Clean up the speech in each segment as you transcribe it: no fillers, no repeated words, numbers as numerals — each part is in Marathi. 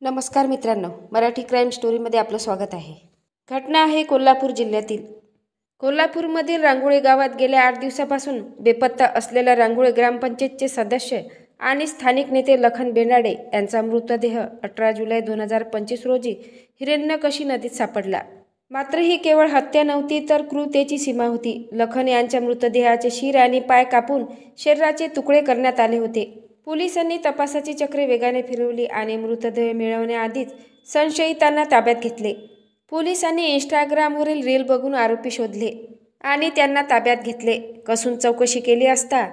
नमस्कार मित्रांनो, मराठी क्राईम स्टोरीमध्ये आपलं स्वागत आहे। घटना आहे कोल्हापूर जिल्ह्यातील। कोल्हापूरमधील रांगोळी गावात गेल्या 8 दिवसापासून बेपत्ता असलेल्या रांगोळी ग्रामपंचायतचे सदस्य आणि स्थानिक नेते लखन बेनाडे यांचा मृतदेह 18 जुलै 2025 रोजी हिरण्यकशी नदीत सापडला। मात्र ही केवळ हत्या नव्हती तर क्रूरतेची सीमा होती। लखन यांच्या मृतदेहाचे शिर आणि पाय कापून शरीराचे तुकडे करण्यात आले होते। पोलिसांनी तपासाची चक्रे वेगाने फिरवली आणि मृतदेह मिळवण्याआधीच संशयितांना ताब्यात घेतले। पोलिसांनी इंस्टाग्रामवरील रील बघून आरोपी शोधले आणि त्यांना ताब्यात घेतले। कसून चौकशी केली असता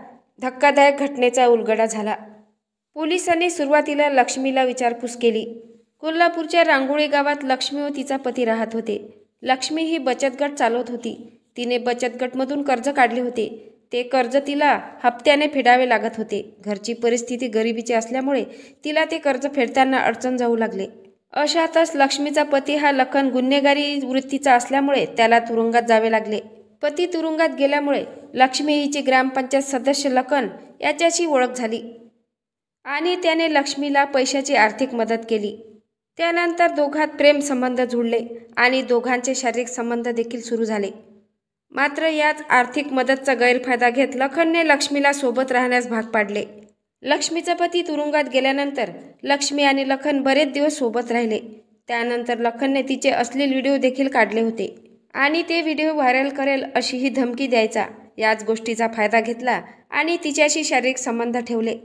धक्कादायक घटनेचा उलगडा झाला। पोलिसांनी सुरुवातीला लक्ष्मीला विचारपूस केली। कोल्हापूरच्या रांगोळी गावात लक्ष्मी व तिचा पती राहत होते। लक्ष्मी ही बचत गट चालवत होती। तिने बचत गटमधून कर्ज काढले होते। ते कर्ज तिला हप्त्याने फेडावे लागत होते। घरची परिस्थिती गरिबीची असल्यामुळे तिला ते कर्ज फेडताना अडचण जाऊ लागले। अशातच लक्ष्मीचा पती हा लखन गुन्हेगारी वृत्तीचा असल्यामुळे त्याला तुरुंगात जावे लागले। पती तुरुंगात गेल्यामुळे लक्ष्मी हिची ग्रामपंचायत सदस्य लखन याच्याशी ओळख झाली आणि त्याने लक्ष्मीला पैशाची आर्थिक मदत केली। त्यानंतर दोघांत प्रेम संबंध जुळले आणि दोघांचे शारीरिक संबंध देखील सुरू झाले। मात्र याच आर्थिक मदतचा गैरफायदा घेत लखनने लक्ष्मीला सोबत राहण्यास भाग पाडले। लक्ष्मीचा पती तुरुंगात गेल्यानंतर लक्ष्मी आणि लखन बरेच दिवस सोबत राहिले। त्यानंतर लखनने तिचे अश्लील व्हिडिओ देखील काढले होते आणि ते व्हिडिओ व्हायरल करेल अशीही धमकी द्यायचा। याच गोष्टीचा फायदा घेतला आणि तिच्याशी शारीरिक संबंध ठेवले।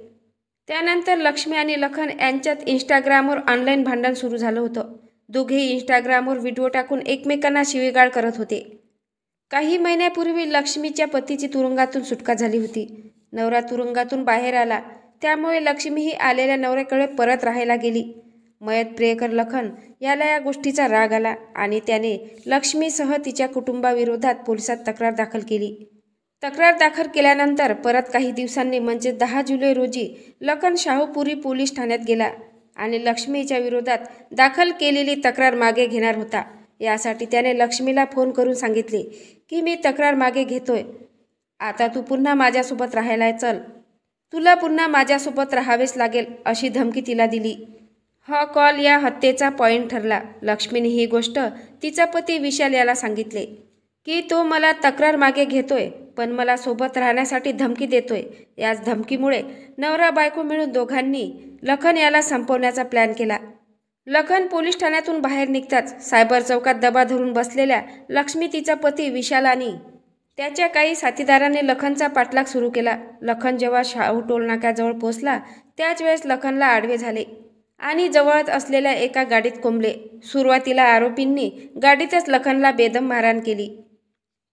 त्यानंतर लक्ष्मी आणि लखन यांच्यात इंस्टाग्रामवर ऑनलाईन भांडण सुरू झालं होतं। दोघेही इंस्टाग्रामवर व्हिडिओ टाकून एकमेकांना शिवीगाळ करत होते। काही महिन्यापूर्वी लक्ष्मीच्या पतीची तुरुंगातून सुटका झाली होती। नवरा तुरुंगातून बाहेर आला, त्यामुळे लक्ष्मी ही आलेल्या नवऱ्याकडे परत राहायला गेली। मयत प्रियकर लखन याला या गोष्टीचा राग आला आणि त्याने लक्ष्मीसह तिच्या कुटुंबाविरोधात पोलिसात तक्रार दाखल केली। तक्रार दाखल केल्यानंतर परत काही दिवसांनी म्हणजे 10 जुलै रोजी लखन शाहूपुरी पोलीस ठाण्यात गेला आणि लक्ष्मीच्या विरोधात दाखल केलेली तक्रार मागे घेणार होता। यासाठी त्याने लक्ष्मीला फोन करून सांगितले की मी तक्रार मागे घेतोय, आता तू पुन्हा माझ्यासोबत राहायला चल, तुला पुन्हा माझ्यासोबत राहावेच लागेल अशी धमकी तिला दिली। हा कॉल या हत्येचा पॉइंट ठरला। लक्ष्मीने ही गोष्ट तिचा पती विशाल याला सांगितले की तो मला तक्रार मागे घेतोय पण मला सोबत राहण्यासाठी धमकी देतोय। याच धमकीमुळे नवरा बायको मिळून दोघांनी लखन याला संपवण्याचा प्लॅन केला। लखन पोलीस ठाण्यातून बाहेर निघताच सायबर चौकात दबा धरून बसलेल्या लक्ष्मी, तिचा पती विशाल आणि त्याच्या काही साथीदारांनी लखनचा पाठलाग सुरू केला। लखन जेव्हा शाहू टोल नाक्याजवळ पोहोचला त्याच वेळेस लखनला आडवे झाले आणि जवळच असलेल्या एका गाडीत कोंबले। सुरुवातीला आरोपींनी गाडीतच लखनला बेदम मारहाण केली।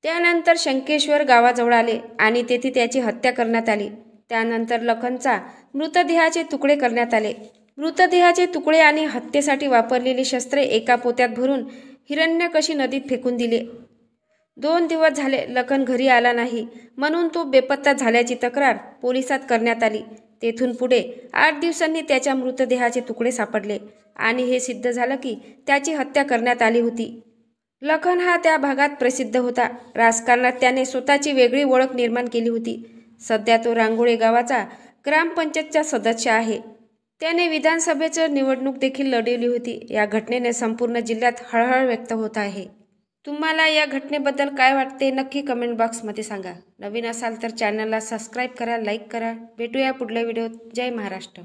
त्यानंतर शंकेश्वर गावाजवळ आले आणि तेथे त्याची हत्या करण्यात आली। त्यानंतर लखनचा मृतदेहाचे तुकडे करण्यात आले। मृतदेहाचे तुकडे आणि हत्येसाठी वापरलेली शस्त्रे एका पोत्यात भरून हिरण्यकशी नदीत फेकून दिले। 2 दिवस झाले लखन घरी आला नाही म्हणून तो बेपत्ता झाल्याची तक्रार पोलिसात करण्यात आली। तेथून पुढे 8 दिवसांनी त्याच्या मृतदेहाचे तुकडे सापडले आणि हे सिद्ध झालं की त्याची हत्या करण्यात आली होती। लखन हा त्या भागात प्रसिद्ध होता। राजकारणात त्याने स्वतःची वेगळी ओळख निर्माण केली होती। सध्या तो रांगोळी गावाचा ग्रामपंचायतचा सदस्य आहे। त्याने विधानसभेची निवडणूक देखील लढवली होती। या घटनेने संपूर्ण जिल्ह्यात हळहळ व्यक्त होत आहे। तुम्हाला या घटनेबद्दल काय वाटते नक्की कमेंट बॉक्समध्ये सांगा। नवीन असाल तर चॅनलला सबस्क्राईब करा, लाईक करा। भेटूया पुढल्या व्हिडिओत। जय महाराष्ट्र।